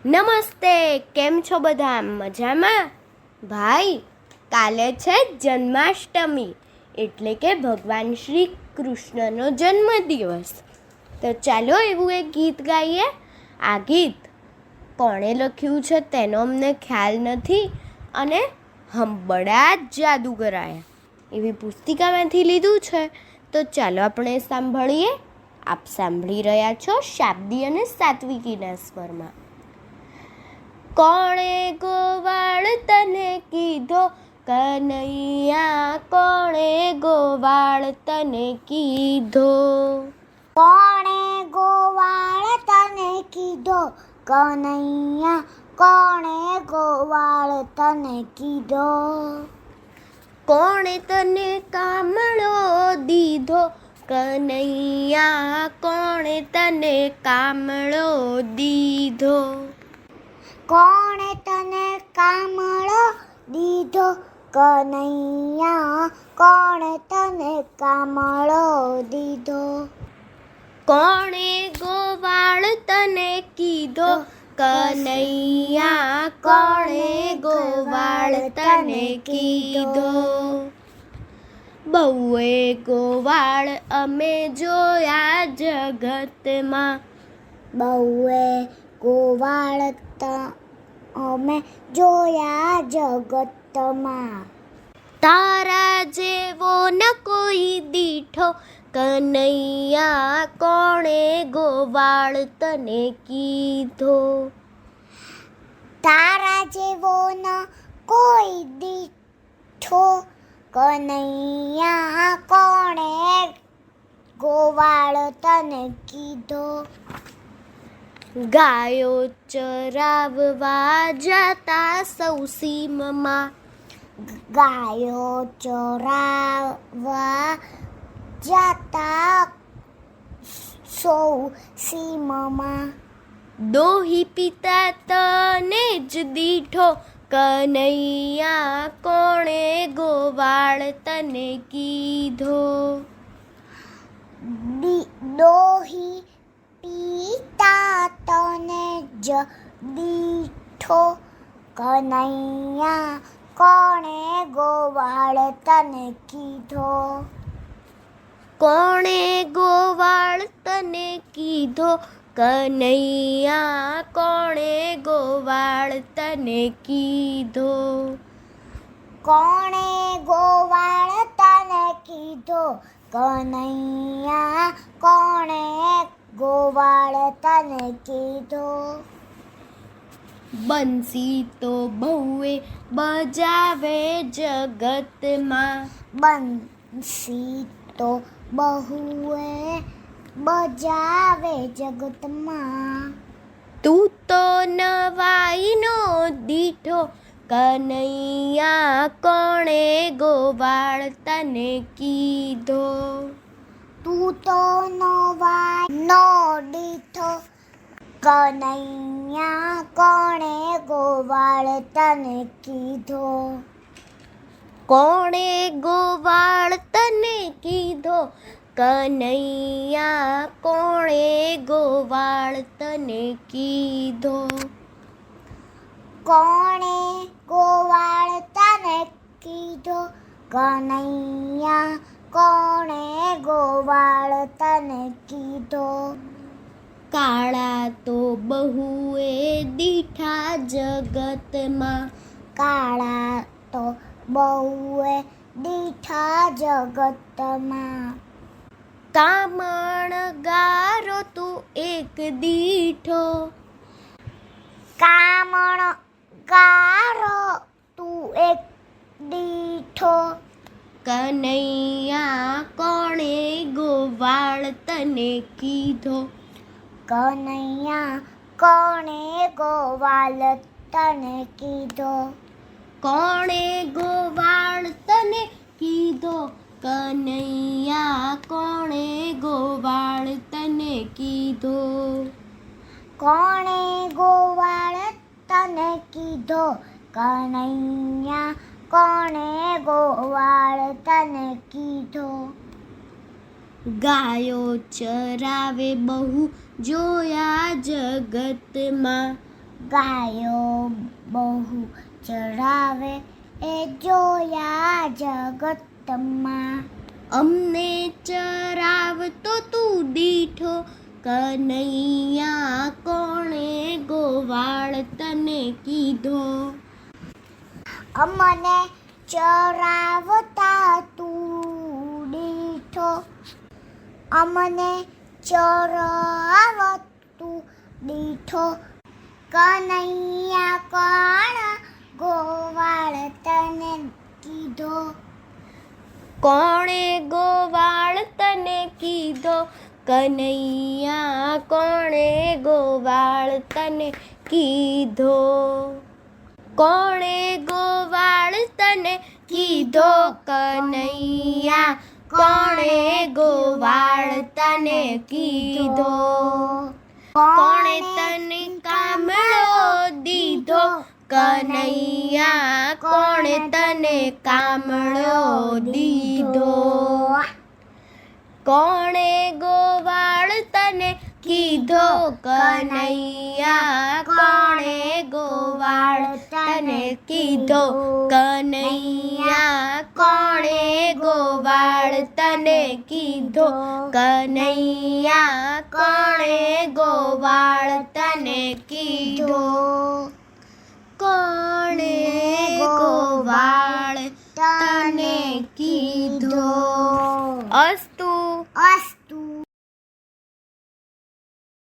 નમસ્તે, કેમ છો બધા? મજામાં? ભાઈ, કાલે છે જન્માષ્ટમી, એટલે કે ભગવાન શ્રી કૃષ્ણનો જન્મદિવસ. તો ચાલો એવું એક ગીત ગાઈએ. આ ગીત કોણે લખ્યું છે તેનો અમને ખ્યાલ નથી, અને બડા જ જાદુગર આયા એવી પુસ્તિકામાંથી લીધું છે. તો ચાલો આપણે સાંભળીએ. આપ સાંભળી રહ્યા છો શાબ્દી અને સાત્વિકીના સ્વરમાં. કોણે ગોવાળ તને કીધો કનૈયા, કોણે ગોવાળ તને કીધો? કોણે ગોવાળ તને કીધો કનૈયા, કોણે ગોવાળ તને કીધો? કોણે તને કામળો દીધો કનૈયા, કોણે તને કામળો દીધો? કોણે તને કામળો દીધો કનૈયા, કોણે તને કામળો દીધો? કોણે ગોવાળ તને કીધો કનૈયા, કોણે ગોવાળ તને કીધો? બહુએ ગોવાળ અમે જોયા જગતમાં, બહુએ ગોવાળ અમે જોયા જગતમાં. તારા જેવો ન કોઈ દીઠો કનૈયા, કોણે ગોવાળ તને કીધો? તારા જેવો ન કોઈ દીઠો કનૈયા, કોણે ગોવાળ તને કીધો? ગાયો ચરાવવા જતા સૌ સીમમાં, ગાયો ચરાવવા જતા સૌ સીમમાં. દોહી પિતા તને જ દીઠો કનૈયા, કોણે ગોવાળ તને કીધો? દોહી પિતા તને જ દીઠો કનૈયા, કોણે ગોવાળ તને કીધો? કોણે ગોવાળ તને કીધો કનૈયા, કોણે ગોવાળ તને કીધો? કોણે ગોવાળ તને કીધો કનૈયા, કોણે ગોવાળ તને કીધો? બંસી તો બહુએ બજાવે જગતમાં, બંસી તો બહુએ બજાવે જગતમાં. તું તો નવાઈનો દીઠો કનૈયા, કોણે ગોવાળ તને કીધો? તું તો નવાઈનો દીઠો કનૈયા, કોણે ગોવાળ તને કીધો? કોણે ગોવાળ તને કીધો કનૈયા, કોણે ગોવાળ તને કીધો? કોણે ગોવાળ તને કીધો કનૈયા, કોણે ગોવાળ તને કીધો? કાળા તો બહુએ દીઠા જગતમાં, કાળા તો બહુએ દીઠા જગતમાં. કામણ ગારો તું એક દીઠો, કામણ ગારો તું એક દીઠો કનૈયા, કોણે ગોવાળ તને કીધો? કનૈયા, કોણે ગોવાળ તને કીધો? કોણે ગોવાળ તને કીધો કનૈયા, કોણે ગોવાળ તને કીધો? કોણે ગોવાળ તને કીધો કનૈયા, કોણે ગોવાળ તને કીધો? ગાયો ચરાવે બહુ જોયા જગતમાં, ગાયો બહુ ચરાવે એ જોયા જગતમાં. અમને ચરાવતો તું દીઠો કનૈયા, કોણે ગોવાળ તને કીધો? અમને ચરાવતા તું દીઠો, અમને ચરાવતું દીઠો, કનૈયા કોણ ગોવાળ તને કીધો? કોણે ગોવાળ તને કીધો? કનૈયા, કોણે ગોવાળ તને કીધો? કોણે ગોવાળ તને કીધો? કનૈયા, કોણે ગોવાળ તને કીધો? કોણે તને કામળો દીધો? કનૈયા, કોણે તને કામળો દીધો? કોણે ગોવાળ તને કીધો? કનૈયા, કોણે ગોવાળ તને કીધો? કનૈયા, કોણે ગોવાળ તને કીધો? કનૈયા, કોણે ગોવાળ તને કીધો?